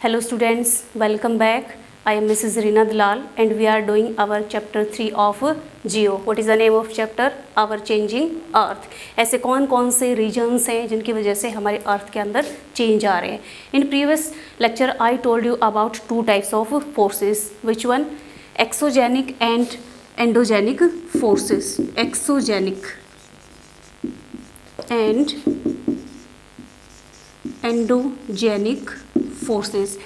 Hello students, welcome back. I am Mrs. Rina Dalal and we are doing our chapter 3 of Geo. What is the name of chapter? Our changing earth. ऐसे कौन कौन से regions हैं जिनकी वजह से हमारे अर्थ के अंदर change आ रहे हैं. In previous lecture I told you about two types of forces. Which one? Exogenic and endogenic forces. Exogenic and endogenic forces.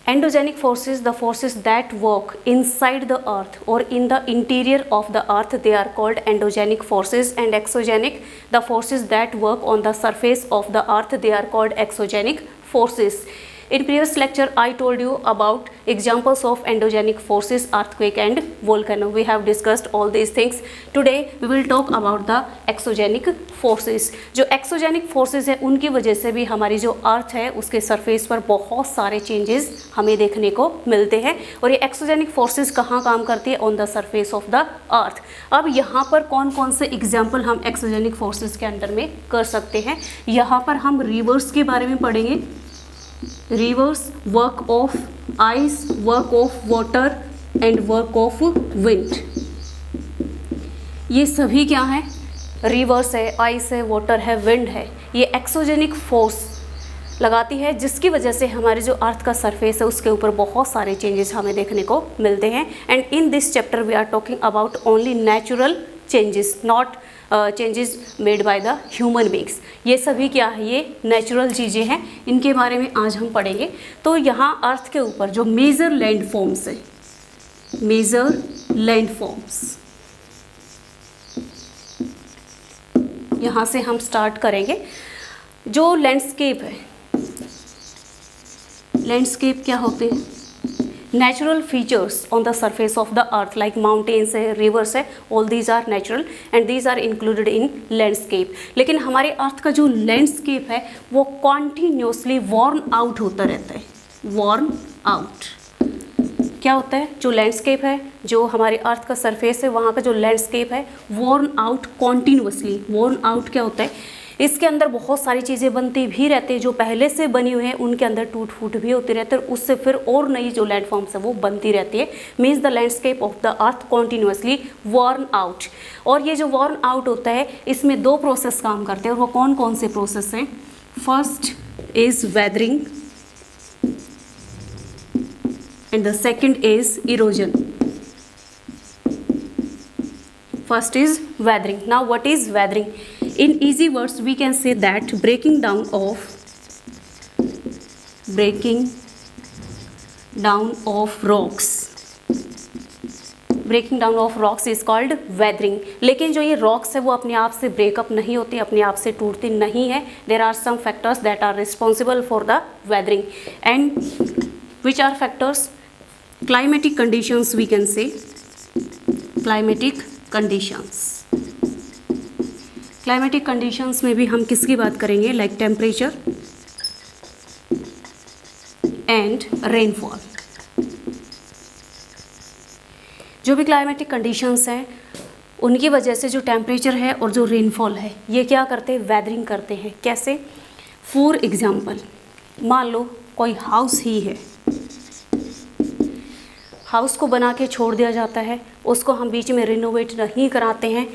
Endogenic forces, the forces that work inside the earth or in the interior of the earth, they are called endogenic forces. And exogenic, the forces that work on the surface of the earth, they are called exogenic forces. In previous lecture I told you about examples of endogenic forces, earthquake and volcano. We have discussed all these things. Today we will talk about the exogenic forces. जो exogenic forces है उनकी वजह से भी हमारी जो अर्थ है उसके सरफेस पर बहुत सारे चेंजेस हमें देखने को मिलते हैं. और ये exogenic forces कहाँ काम करती है? On the surface of the earth. अब यहाँ पर कौन कौन से एग्जाम्पल हम exogenic forces के अंडर में कर सकते हैं? यहाँ पर हम रिवर्स के बारे में पढ़ेंगे. Rivers, work of ice, work of water and work of wind. ये सभी क्या है? रिवर्स है, आइस है, वाटर है, विंड है. ये एक्सोजेनिक फोर्स लगाती है जिसकी वजह से हमारे जो अर्थ का सरफेस है उसके ऊपर बहुत सारे चेंजेस हमें देखने को मिलते हैं. And in this chapter we are talking about only natural changes, not changes made by the human beings. ये सभी क्या है? ये नेचुरल चीज़ें हैं, इनके बारे में आज हम पढ़ेंगे. तो यहाँ अर्थ के ऊपर जो मेजर लैंड फॉर्म्स है, मेजर लैंड फॉर्म्स, यहाँ से हम स्टार्ट करेंगे. जो लैंडस्केप है, लैंडस्केप क्या होते हैं? Natural features on the surface of the earth, like mountains है, रिवर्स है, all these are natural and these are included in landscape. लेकिन हमारे अर्थ का जो लैंडस्केप है वो कॉन्टीन्यूसली वॉर्न आउट होता रहता है. वॉर्न आउट क्या होता है? जो लैंडस्केप है, जो हमारे अर्थ का सरफेस है, वहाँ का जो लैंडस्केप है worn out continuously. Worn out क्या होता है? इसके अंदर बहुत सारी चीज़ें बनती भी रहती हैं, जो पहले से बनी हुई हैं उनके अंदर टूट फूट भी होती रहती है, उससे फिर और नई जो लैंडफॉर्म्स है वो बनती रहती है. Means the landscape of the earth continuously worn out. और ये जो वॉर्न आउट होता है इसमें दो प्रोसेस काम करते हैं. और वो कौन कौन से प्रोसेस हैं? First is weathering and the second is erosion. First is weathering. Now what is weathering? In easy words we can say that breaking down of rocks. Breaking down of rocks is called weathering. लेकिन जो ये rocks है वो अपने आप से breakup नहीं होती, अपने आप से टूटती नहीं है. There are some factors that are responsible for the weathering. And which are factors? Climatic conditions we can say. Climatic conditions में भी हम किसकी बात करेंगे? Like temperature and rainfall. जो भी क्लाइमेटिक कंडीशंस हैं उनकी वजह से जो टेम्परेचर है और जो रेनफॉल है ये क्या करते हैं? वेदरिंग करते हैं. कैसे? फॉर एग्जाम्पल, मान लो कोई हाउस ही है, हाउस को बना के छोड़ दिया जाता है, उसको हम बीच में रिनोवेट नहीं कराते हैं.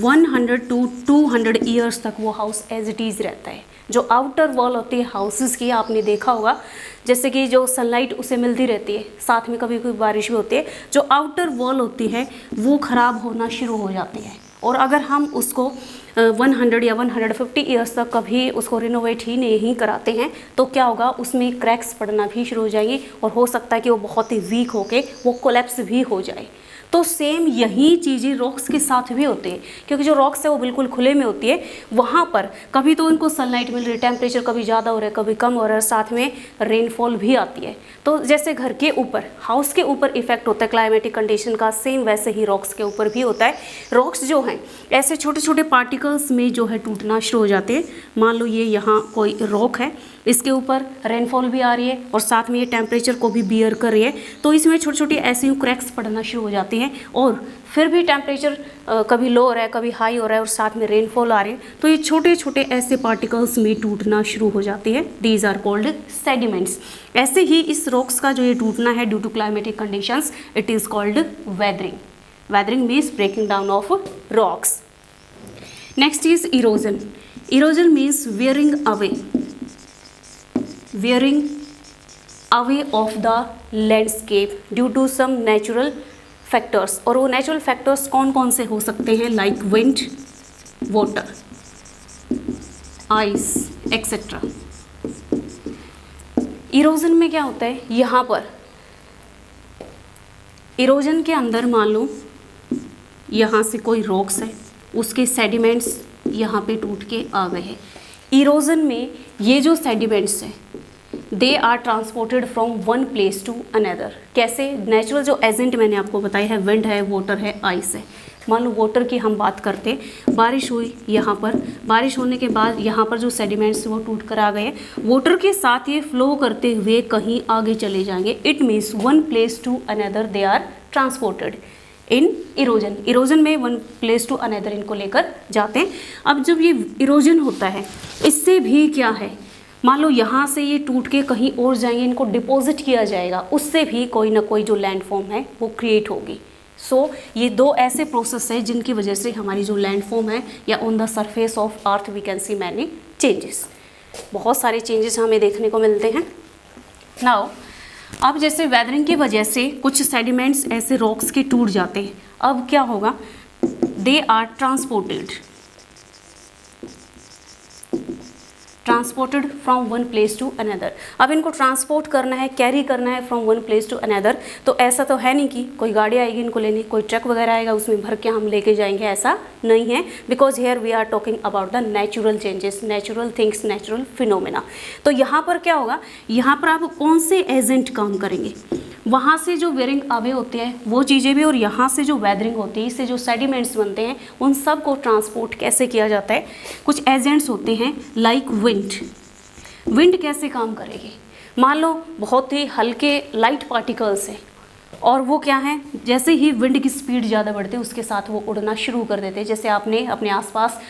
100 to 200 ईयर्स तक वो हाउस एज इट इज़ रहता है. जो आउटर वॉल होती है हाउसेस की, आपने देखा होगा, जैसे कि जो सनलाइट उसे मिलती रहती है, साथ में कभी कोई बारिश भी होती है, जो आउटर वॉल होती है वो ख़राब होना शुरू हो जाती है. और अगर हम उसको 100 या 150 ईयर्स तक कभी उसको रिनोवेट ही नहीं कराते हैं तो क्या होगा? उसमें क्रैक्स पड़ना भी शुरू हो जाएंगे और हो सकता है कि वो बहुत ही वीक होके वो कोलैप्स भी हो जाए. तो सेम यही चीज़ें रॉक्स के साथ भी होती है, क्योंकि जो रॉक्स है वो बिल्कुल खुले में होती है. वहाँ पर कभी तो उनको सनलाइट मिल रही है, टेम्परेचर कभी ज़्यादा हो रहा है, कभी कम हो रहा है, साथ में रेनफॉल भी आती है. तो जैसे घर के ऊपर, हाउस के ऊपर इफेक्ट होता है क्लाइमेटिक कंडीशन का, सेम वैसे ही रॉक्स के ऊपर भी होता है. रॉक्स जो हैं ऐसे छोटे छोटे पार्टिकल्स में जो है टूटना शुरू हो जाते हैं. मान लो ये यहाँ कोई रॉक है, इसके ऊपर रेनफॉल भी आ रही है और साथ में ये टेम्परेचर को भी बियर कर रही है, तो इसमें छोटी छोटी ऐसी क्रैक्स पड़ना शुरू हो जाती हैं और फिर भी टेम्परेचर कभी लो हो रहा है, कभी हाई हो रहा है और साथ में रेनफॉल आ रही है, तो ये छोटे छोटे ऐसे पार्टिकल्स में टूटना शुरू हो जाती है। These are called sediments. ऐसे ही इस रॉक्स का जो ये टूटना है due to climatic conditions, it is called weathering. Weathering means breaking down of rocks. Next is erosion. Erosion means wearing away of the landscape due to some natural factors। और वो नेचुरल फैक्टर्स कौन कौन से हो सकते हैं? Like wind, water, ice etcetera. Erosion में क्या होता है, यहाँ पर इरोजन के अंदर मान लो यहाँ से कोई रॉक्स है, उसके सेडिमेंट्स यहाँ पे टूट के आ गए हैं। इरोजन में ये जो सेडिमेंट्स हैं they are transported from one place to another. कैसे? नेचुरल जो एजेंट मैंने आपको बताया है, विंड है, वाटर है, आइस है। मान लो वाटर की हम बात करते हैं, बारिश हुई यहाँ पर, बारिश होने के बाद यहाँ पर जो सेडिमेंट्स वो टूट कर आ गए, वाटर के साथ ये फ्लो करते हुए कहीं आगे चले जाएंगे। It means one place to another they are transported in erosion. Erosion में वन प्लेस टू अनदर इनको लेकर जाते हैं। अब जब ये इरोजन होता है, इससे भी क्या है, मान लो यहाँ से ये टूट के कहीं और जाएंगे, इनको डिपॉजिट किया जाएगा, उससे भी कोई ना कोई जो लैंडफॉर्म है वो क्रिएट होगी। सो ये दो ऐसे प्रोसेस है जिनकी वजह से हमारी जो लैंडफॉर्म है या on the surface of earth we can see many changes. बहुत सारे चेंजेस हमें देखने को मिलते हैं। नाउ अब जैसे वेदरिंग की वजह से कुछ सेडिमेंट्स ऐसे रॉक्स के टूट जाते हैं, अब क्या होगा, they are transported from one place to another. अब इनको ट्रांसपोर्ट करना है, कैरी करना है from one place to another, तो ऐसा तो है नहीं कि कोई गाड़ी आएगी इनको लेने, कोई ट्रक वगैरह आएगा उसमें भर के हम लेके जाएंगे, ऐसा नहीं है। Because here we are talking about the natural changes, natural things, natural phenomena. तो यहाँ पर क्या होगा, यहाँ पर आप कौन से एजेंट काम करेंगे, वहाँ से जो वेयरिंग अवे होते हैं वो चीज़ें भी, और यहाँ से जो वेदरिंग होती है, इससे जो सेडिमेंट्स बनते हैं उन सब को ट्रांसपोर्ट कैसे किया जाता है। कुछ एजेंट्स होते हैं लाइक विंड। विंड कैसे काम करेगी, मान लो बहुत ही हल्के लाइट पार्टिकल्स हैं और वो क्या है, जैसे ही विंड की स्पीड ज़्यादा बढ़ती है उसके साथ वो उड़ना शुरू कर देते हैं। जैसे आपने अपने आसपास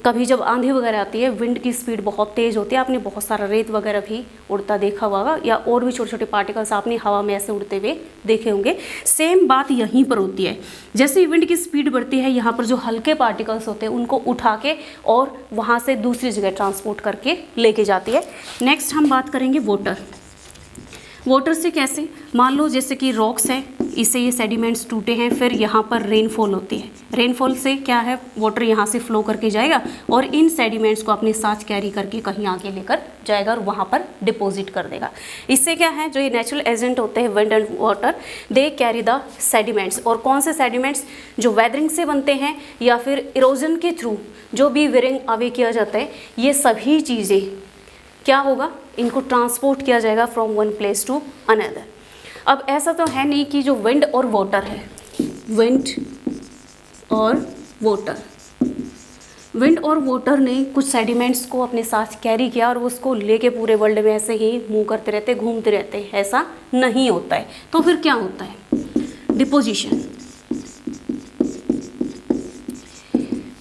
कभी जब आंधी वगैरह आती है, विंड की स्पीड बहुत तेज़ होती है, आपने बहुत सारा रेत वगैरह भी उड़ता देखा होगा, या और भी छोटे छोटे पार्टिकल्स आपने हवा में ऐसे उड़ते हुए देखे होंगे। सेम बात यहीं पर होती है, जैसे ही विंड की स्पीड बढ़ती है, यहाँ पर जो हल्के पार्टिकल्स होते हैं उनको उठा के और वहाँ से दूसरी जगह ट्रांसपोर्ट करके लेके जाती है। नेक्स्ट हम बात करेंगे वाटर। वाटर से कैसे, मान लो जैसे कि रॉक्स है, इससे ये सेडिमेंट्स टूटे हैं, फिर यहाँ पर रेनफॉल होती है। रेनफॉल से क्या है, वाटर यहाँ से फ्लो करके जाएगा और इन सेडिमेंट्स को अपने साथ कैरी करके कहीं आगे लेकर जाएगा और वहाँ पर डिपॉजिट कर देगा। इससे क्या है, जो ये नेचुरल एजेंट होते हैं wind and water, they carry the sediments. और कौन से सेडिमेंट्स, जो वेदरिंग से बनते हैं या फिर इरोजन के थ्रू जो भी वेयरिंग अवे किया जाता है, ये सभी चीज़ें क्या होगा, इनको ट्रांसपोर्ट किया जाएगा from one place to another. अब ऐसा तो है नहीं कि जो विंड और वाटर है, विंड और वाटर ने कुछ सेडिमेंट्स को अपने साथ कैरी किया और उसको लेके पूरे वर्ल्ड में ऐसे ही मूव करते रहते, घूमते रहते, ऐसा नहीं होता है। तो फिर क्या होता है, डिपोजिशन।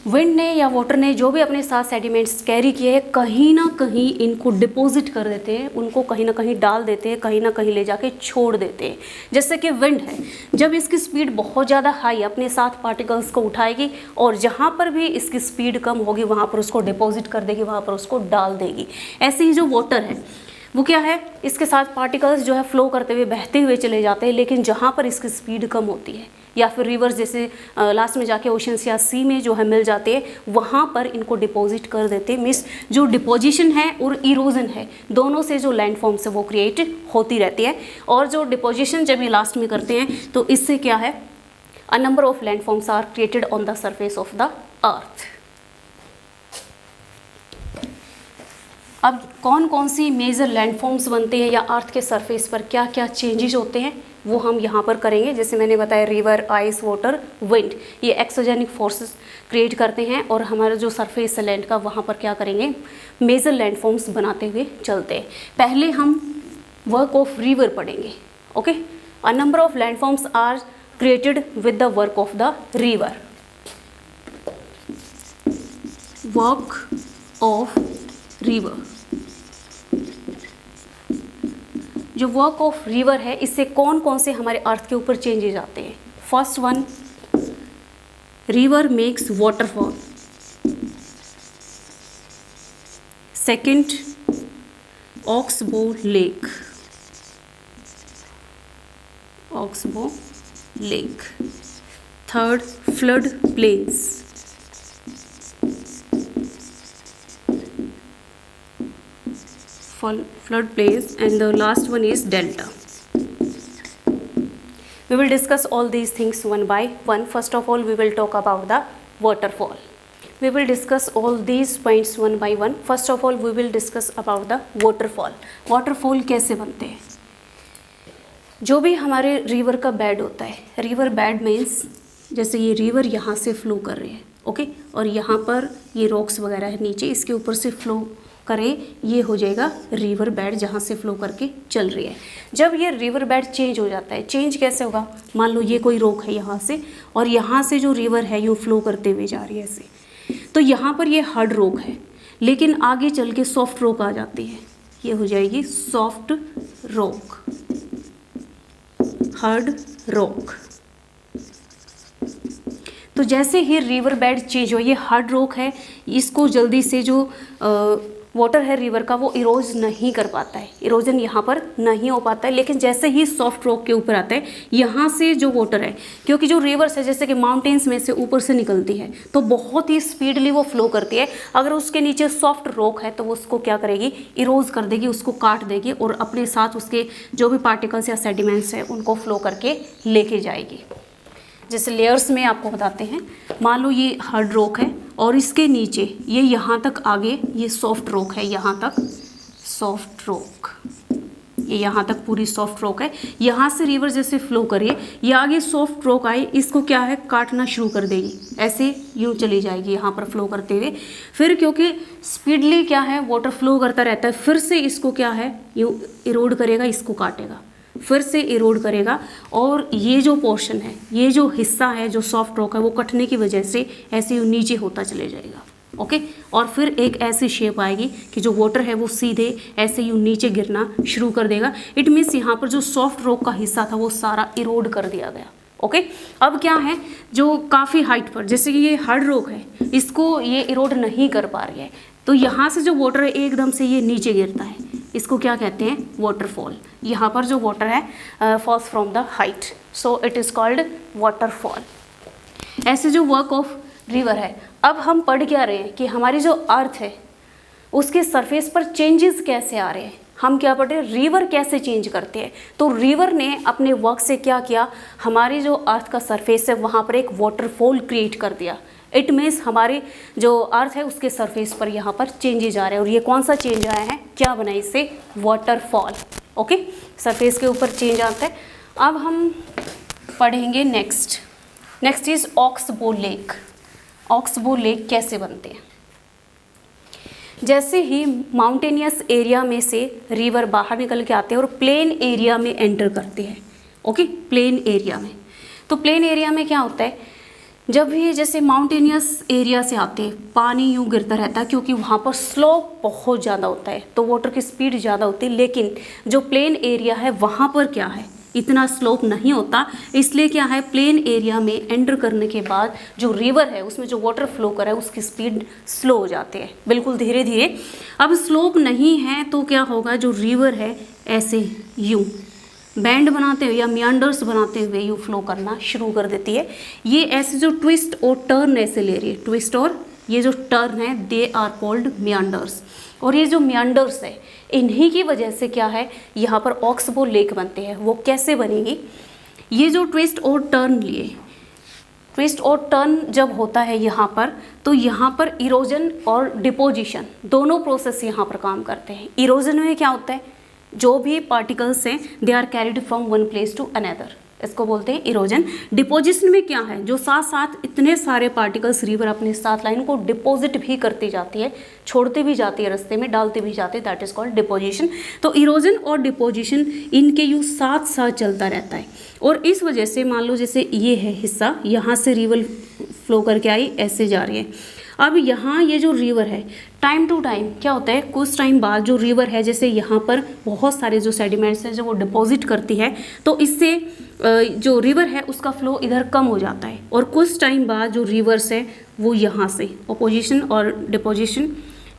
विंड ने या वाटर ने जो भी अपने साथ सेडिमेंट्स कैरी किए हैं, कहीं ना कहीं इनको डिपॉजिट कर देते हैं, उनको कहीं ना कहीं डाल देते हैं, कहीं ना कहीं ले जाके छोड़ देते हैं। जैसे कि विंड है, जब इसकी स्पीड बहुत ज़्यादा हाई अपने साथ पार्टिकल्स को उठाएगी और जहाँ पर भी इसकी स्पीड कम होगी वहाँ पर उसको डिपॉजिट कर देगी, वहाँ पर उसको डाल देगी। ऐसे ही जो वाटर है वो क्या है, इसके साथ पार्टिकल्स जो है फ्लो करते हुए बहते हुए चले जाते हैं, लेकिन जहाँ पर इसकी स्पीड कम होती है या फिर रिवर्स जैसे लास्ट में जाके ओशंस या सी में जो है मिल जाते हैं, वहाँ पर इनको डिपॉजिट कर देते हैं। मीन्स जो डिपोजिशन है और इरोजन है, दोनों से जो लैंडफॉर्म्स है वो क्रिएट होती रहती है। और जो डिपोजिशन जब ये लास्ट में करते हैं तो इससे क्या है, a number of landforms are created on the surface of the earth. अब कौन कौन सी मेजर लैंडफॉर्म्स बनते हैं या अर्थ के सरफेस पर क्या क्या चेंजेस होते हैं वो हम यहाँ पर करेंगे। जैसे मैंने बताया रिवर, आइस, वाटर, विंड, ये एक्सोजेनिक फोर्सेस क्रिएट करते हैं और हमारा जो सरफेस है लैंड का वहाँ पर क्या करेंगे, मेजर लैंडफॉर्म्स बनाते हुए चलते हैं। पहले हम वर्क ऑफ रिवर पढ़ेंगे। Okay, a number of landforms are created with the work of the river. Work of river, जो वर्क ऑफ रिवर है इससे कौन कौन से हमारे अर्थ के ऊपर चेंजेस आते हैं। First one, river makes waterfall. Second, oxbow lake, oxbow lake. Third, flood plains. Flood plains, and the last one is delta. We will discuss all these things one by one. First of all, we will talk about the waterfall. We will discuss all these points one by one. First of all, we will discuss about the waterfall. Waterfall कैसे बनते हैं? जो भी हमारे river का bed होता है, river bed means जैसे ये रिवर यहाँ से फ्लो कर रही है, ओके, और यहाँ पर ये रॉक्स वगैरह है नीचे, इसके ऊपर से फ्लो करे, ये हो जाएगा रिवर बेड जहाँ से फ्लो करके चल रही है। जब ये रिवर बेड चेंज हो जाता है, चेंज कैसे होगा, मान लो ये कोई रॉक है यहाँ से और यहाँ से जो रिवर है यूँ फ्लो करते हुए जा रही है ऐसे, तो यहाँ पर ये हार्ड रॉक है, लेकिन आगे चल के सॉफ्ट रॉक आ जाती है, ये हो जाएगी सॉफ्ट रॉक, हार्ड रॉक। तो जैसे ही रिवर बेड चेंज हो, ये हार्ड रॉक है, इसको जल्दी से जो वाटर है रिवर का वो इरोज नहीं कर पाता है, इरोजन यहाँ पर नहीं हो पाता है। लेकिन जैसे ही सॉफ्ट रॉक के ऊपर आता है, यहाँ से जो वाटर है, क्योंकि जो रिवर्स है जैसे कि माउंटेन्स में से ऊपर से निकलती है तो बहुत ही स्पीडली वो फ्लो करती है। अगर उसके नीचे सॉफ्ट रॉक है तो वो उसको क्या करेगी, इरोज कर देगी, उसको काट देगी और अपने साथ उसके जो भी पार्टिकल्स या सेडिमेंट्स हैं उनको फ्लो करके लेके जाएगी। जैसे लेयर्स में आपको बताते हैं, मान लो ये हार्ड रॉक है और इसके नीचे ये यहाँ तक आगे ये सॉफ्ट रॉक है, यहाँ तक सॉफ्ट रॉक, ये यहाँ तक पूरी सॉफ्ट रॉक है। यहाँ से रिवर जैसे फ्लो करिए, ये आगे सॉफ्ट रॉक आए, इसको क्या है काटना शुरू कर देगी, ऐसे यूँ चली जाएगी यहाँ पर फ्लो करते हुए। फिर क्योंकि स्पीडली क्या है वाटर फ्लो करता रहता है, फिर से इसको क्या है यूँ इरोड करेगा, इसको काटेगा, फिर से इरोड करेगा और ये जो पोर्शन है, ये जो हिस्सा है जो सॉफ्ट रॉक है वो कटने की वजह से ऐसे नीचे होता चले जाएगा, ओके। और फिर एक ऐसी शेप आएगी कि जो वाटर है वो सीधे ऐसे यूँ नीचे गिरना शुरू कर देगा। इट मीन्स यहाँ पर जो सॉफ्ट रॉक का हिस्सा था वो सारा इरोड कर दिया गया, ओके। अब क्या है, जो काफ़ी हाइट पर, जैसे कि ये हार्ड रॉक है, इसको ये इरोड नहीं कर पा रही है, तो यहाँ से जो वाटर है एकदम से ये नीचे गिरता है, इसको क्या कहते हैं, वाटरफॉल। यहाँ पर जो वाटर है falls from the height, so it is called waterfall. ऐसे जो वर्क ऑफ रिवर है। अब हम पढ़ क्या रहे हैं कि हमारी जो अर्थ है उसके सरफेस पर चेंजेस कैसे आ रहे हैं। हम क्या पढ़ रहे हैं, रिवर कैसे चेंज करते हैं। तो रिवर ने अपने वर्क से क्या किया, हमारी जो अर्थ का सरफेस है वहाँ पर एक वाटरफॉल क्रिएट कर दिया। इट मीन्स हमारे जो अर्थ है उसके सरफेस पर यहाँ पर चेंजेज आ रहे हैं। और ये कौन सा चेंज आया है, क्या बना इससे, वाटरफॉल, ओके। सरफेस के ऊपर चेंज आता है। अब हम पढ़ेंगे next is oxbow lake. Oxbow lake कैसे बनते हैं। जैसे ही माउंटेनियस एरिया में से रिवर बाहर निकल के आते हैं और प्लेन एरिया में एंटर करते हैं, ओके, प्लेन एरिया में। तो प्लेन एरिया में क्या होता है, जब भी जैसे माउंटेनियस एरिया से आते हैं पानी यूँ गिरता रहता है, क्योंकि वहाँ पर स्लोप बहुत ज़्यादा होता है तो वाटर की स्पीड ज़्यादा होती है। लेकिन जो प्लेन एरिया है वहाँ पर क्या है, इतना स्लोप नहीं होता, इसलिए क्या है, प्लेन एरिया में एंटर करने के बाद जो रिवर है उसमें जो वाटर फ्लो कर रहा है उसकी स्पीड स्लो हो जाती है, बिल्कुल धीरे धीरे। अब स्लोप नहीं है तो क्या होगा, जो रिवर है ऐसे यूँ बैंड बनाते हुए या मियांडर्स बनाते हुए यूँ फ्लो करना शुरू कर देती है। ये ऐसे जो ट्विस्ट और टर्न ऐसे ले रही है, ट्विस्ट और ये जो टर्न है दे आर कॉल्ड मियांडर्स। और ये जो मियांडर्स है इन्हीं की वजह से क्या है, यहाँ पर ऑक्सबो लेक बनते हैं। वो कैसे बनेगी, ये जो ट्विस्ट और टर्न लिए, ट्विस्ट और टर्न जब होता है यहाँ पर, तो यहाँ पर इरोजन और डिपोजिशन दोनों प्रोसेस यहाँ पर काम करते हैं। इरोजन में क्या होता है, जो भी पार्टिकल्स हैं they are carried from one place to another, इसको बोलते हैं इरोजन। डिपोजिशन में क्या है, जो साथ साथ इतने सारे पार्टिकल्स रिवर अपने साथ लाइन को डिपॉजिट भी करती जाती है, छोड़ते भी जाती है रास्ते में, डालते भी जाते हैं, दैट इज कॉल्ड डिपोजिशन। तो इरोजन और डिपोजिशन इनके यूज साथ साथ चलता रहता है, और इस वजह से मान लो जैसे ये है हिस्सा, यहाँ से रिवर फ्लो करके आई, ऐसे जा रही है। अब यहाँ ये जो रिवर है टाइम टू टाइम क्या होता है, कुछ टाइम बाद जो रिवर है, जैसे यहाँ पर बहुत सारे जो सेडिमेंट्स हैं जो वो डिपॉजिट करती है, तो इससे जो रिवर है उसका फ्लो इधर कम हो जाता है, और कुछ टाइम बाद जो रिवर्स है वो यहाँ से अपोजिशन और डिपोजिशन,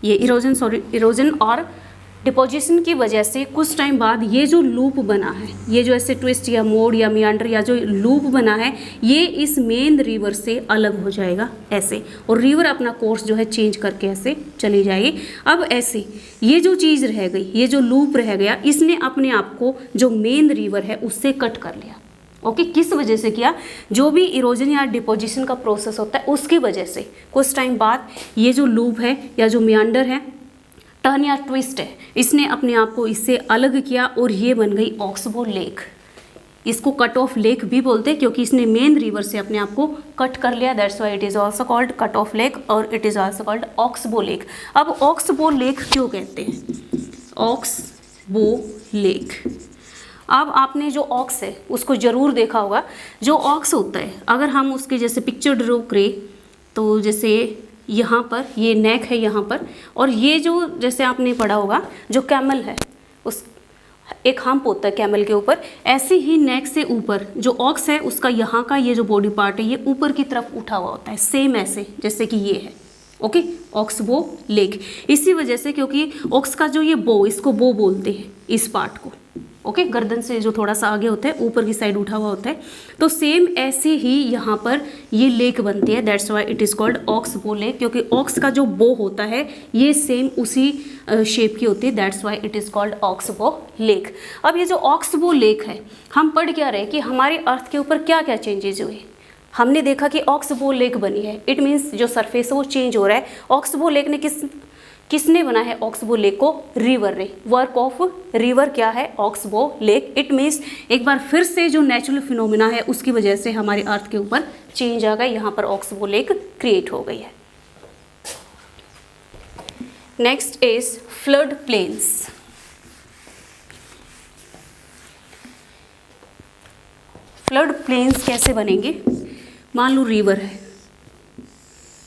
ये इरोजन और डिपोजिशन की वजह से कुछ टाइम बाद ये जो लूप बना है, ये जो ऐसे ट्विस्ट या मोड़ या मियांडर या जो लूप बना है, ये इस मेन रिवर से अलग हो जाएगा ऐसे, और रिवर अपना कोर्स जो है चेंज करके ऐसे चली जाएगी। अब ऐसे ये जो चीज़ रह गई, ये जो लूप रह गया, इसने अपने आप को जो मेन रिवर है उससे कट कर लिया। ओके, किस वजह से किया, जो भी इरोजन या डिपोजिशन का प्रोसेस होता है उसकी वजह से कुछ टाइम बाद ये जो लूप है या जो मियांडर है, टर्न या ट्विस्ट है, इसने अपने आप को इससे अलग किया और ये बन गई ऑक्सबो लेक। इसको कट ऑफ लेक भी बोलते हैं क्योंकि इसने मेन रिवर से अपने आप को कट कर लिया, that's why it is also called cut off lake और it is also called oxbow lake. अब ऑक्सबो लेक क्यों कहते हैं, ऑक्सबो लेक। अब आपने जो ऑक्स है उसको ज़रूर देखा होगा, जो ऑक्स होता है अगर हम उसके जैसे पिक्चर ड्रॉ करें, तो जैसे यहाँ पर ये नेक है यहाँ पर, और ये जो जैसे आपने पढ़ा होगा जो कैमल है उस एक हम्प होता है कैमल के ऊपर, ऐसे ही नेक से ऊपर जो ऑक्स है उसका यहाँ का ये जो बॉडी पार्ट है ये ऊपर की तरफ उठा हुआ होता है, सेम ऐसे जैसे कि ये है। ओके, ऑक्सबो लेक इसी वजह से, क्योंकि ऑक्स का जो ये बो, इसको बो बोलते हैं इस पार्ट को। ओके, गर्दन से जो थोड़ा सा आगे होता है ऊपर की साइड उठा हुआ होता है, तो सेम ऐसे ही यहाँ पर ये लेक बनती है, that's why it is called oxbow lake, क्योंकि ऑक्स का जो बो होता है ये सेम उसी शेप की होती है, that's why it is called oxbow lake. अब ये जो ऑक्सबो लेक है, हम पढ़ क्या रहे कि हमारे अर्थ के ऊपर क्या क्या चेंजेस हुए। हमने देखा कि ऑक्सबो लेक बनी है, इट मीन्स जो सरफेस है वो चेंज हो रहा है। ऑक्सबो लेक ने किसने बना है ऑक्सबो लेक को, रिवर ने। वर्क ऑफ रिवर क्या है, ऑक्सबो लेक। इट मीन्स एक बार फिर से जो नेचुरल फिनोमिना है उसकी वजह से हमारे अर्थ के ऊपर चेंज आ गया, यहाँ पर ऑक्सबो लेक क्रिएट हो गई है। Next is flood plains. Flood plains कैसे बनेंगे, मान लो रिवर है,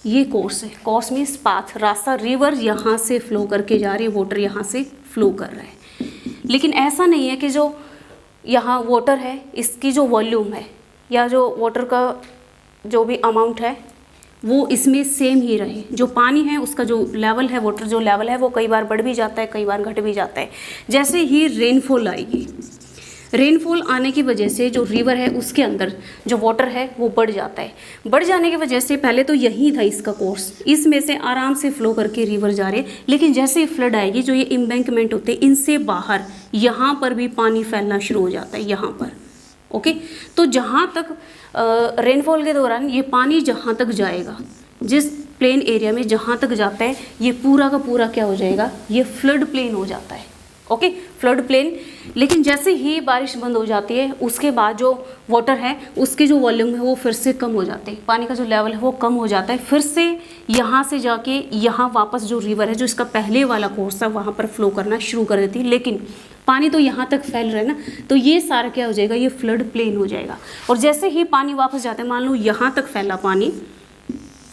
ये कोर्स है, कोर्स मीन्स पाथ, रास्ता, रिवर यहाँ से फ्लो करके जा रही है, वाटर यहाँ से फ्लो कर रहा है। लेकिन ऐसा नहीं है कि जो यहाँ वाटर है इसकी जो वॉल्यूम है या जो वाटर का जो भी अमाउंट है वो इसमें सेम ही रहे। जो पानी है उसका जो लेवल है, वाटर जो लेवल है वो कई बार बढ़ भी जाता है, कई बार घट भी जाता है। जैसे ही रेनफॉल आएगी, रेनफॉल आने की वजह से जो रिवर है उसके अंदर जो वाटर है वो बढ़ जाता है। बढ़ जाने की वजह से पहले तो यही था इसका कोर्स, इसमें से आराम से फ्लो करके रिवर जा रहे, लेकिन जैसे ही फ्लड आएगी, जो ये एम्बैंकमेंट होते हैं इनसे बाहर यहाँ पर भी पानी फैलना शुरू हो जाता है यहाँ पर। ओके, तो जहाँ तक रेनफॉल के दौरान ये पानी जहाँ तक जाएगा, जिस प्लेन एरिया में जहाँ तक जाता है, ये पूरा का पूरा क्या हो जाएगा, ये फ्लड प्लेन हो जाता है। Okay, flood plain. लेकिन जैसे ही बारिश बंद हो जाती है उसके बाद जो वाटर है उसकी जो वॉल्यूम है वो फिर से कम हो जाती है, पानी का जो लेवल है वो कम हो जाता है, फिर से यहाँ से जाके यहाँ वापस जो रिवर है जो इसका पहले वाला कोर्स था वहाँ पर फ्लो करना शुरू कर देती है। लेकिन पानी तो यहाँ तक फैल रहा है ना, तो ये सारा क्या हो जाएगा, ये फ्लड प्लेन हो जाएगा। और जैसे ही पानी वापस जाता है, मान लो यहाँ तक फैला पानी,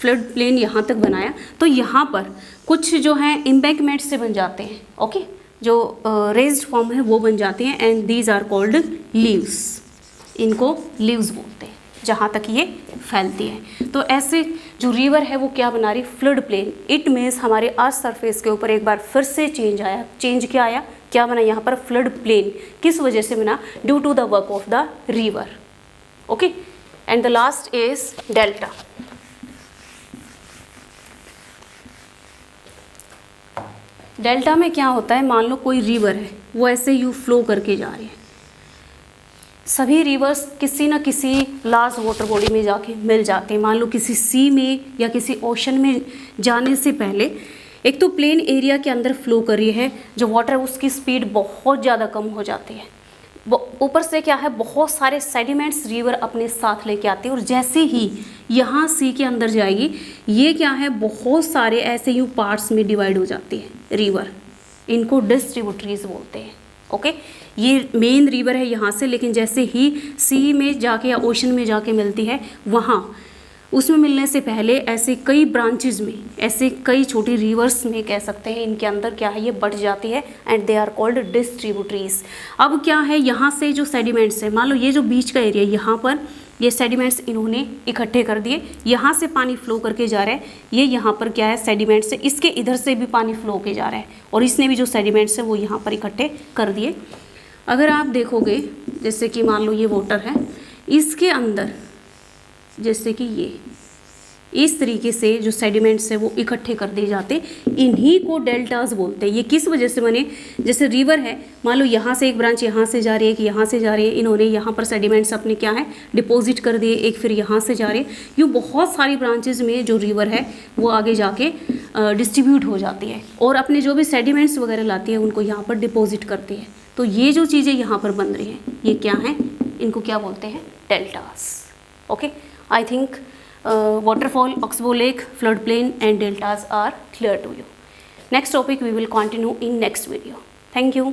फ्लड प्लेन यहाँ तक बनाया, तो यहाँ पर कुछ जो है एम्बैंकमेंट से बन जाते हैं। ओके, जो रेज्ड फॉर्म है वो बन जाते हैं, and these are called levees. इनको लीव्स बोलते हैं जहाँ तक ये फैलती है। तो ऐसे जो रिवर है वो क्या बना रही, फ्लड प्लेन। इट मीन्स हमारे अर्थ सरफेस के ऊपर एक बार फिर से चेंज आया। चेंज क्या आया, क्या बना यहाँ पर, फ्लड प्लेन। किस वजह से बना, due to the work of the river. Okay, and the last is delta. Delta में क्या होता है, मान लो कोई रिवर है वो ऐसे यू फ्लो करके जा रही है। सभी रिवर्स किसी न किसी लार्ज वाटर बॉडी में जाके मिल जाते हैं। मान लो किसी सी में या किसी ओशन में जाने से पहले एक तो प्लेन एरिया के अंदर फ्लो कर रही है, जो वाटर है उसकी स्पीड बहुत ज़्यादा कम हो जाती है। ऊपर से क्या है, बहुत सारे सेडिमेंट्स रिवर अपने साथ लेके आती है, और जैसे ही यहाँ सी के अंदर जाएगी, ये क्या है, बहुत सारे ऐसे यूँ पार्ट्स में डिवाइड हो जाती है रिवर। इनको डिस्ट्रीब्यूटरीज बोलते हैं। ओके, ये मेन रिवर है यहाँ से, लेकिन जैसे ही सी में जाके या ओशन में जाके मिलती है, वहाँ उसमें मिलने से पहले ऐसे कई ब्रांचेज में, ऐसे कई छोटी रिवर्स में कह सकते हैं, इनके अंदर क्या है, ये बढ़ जाती है, and they are called distributaries. अब क्या है, यहाँ से जो सेडिमेंट्स है, मान लो ये जो बीच का एरिया, यहाँ पर ये सेडिमेंट्स इन्होंने इकट्ठे कर दिए, यहाँ से पानी फ्लो करके जा रहा है, ये यहाँ पर क्या है, सेडिमेंट्स है, इसके इधर से भी पानी फ्लो के जा रहा है, और इसने भी जो सेडिमेंट्स है वो यहाँ पर इकट्ठे कर दिए। अगर आप देखोगे, जैसे कि मान लो ये वाटर है, इसके अंदर जैसे कि ये इस तरीके से जो सेडिमेंट्स है वो इकट्ठे कर दिए जाते, इन्हीं को डेल्टास बोलते हैं। ये किस वजह से बने, जैसे रिवर है, मान लो यहाँ से एक ब्रांच यहाँ से जा रही है, एक यहाँ से जा रही है, इन्होंने यहाँ पर सेडिमेंट्स अपने क्या है डिपॉजिट कर दिए, एक फिर यहाँ से जा रही है, यूँ बहुत सारी ब्रांचेज में जो रिवर है वो आगे जाके डिस्ट्रीब्यूट हो जाती है, और अपने जो भी सेडिमेंट्स वगैरह लाती है उनको यहाँ पर डिपॉजिट करती है। तो ये जो चीज़ें यहाँ पर बन रही हैं, ये क्या हैं, इनको क्या बोलते हैं, deltas. Okay, I think waterfall, Oxbow Lake, floodplain and deltas are clear to you. Next topic we will continue in next video. Thank you.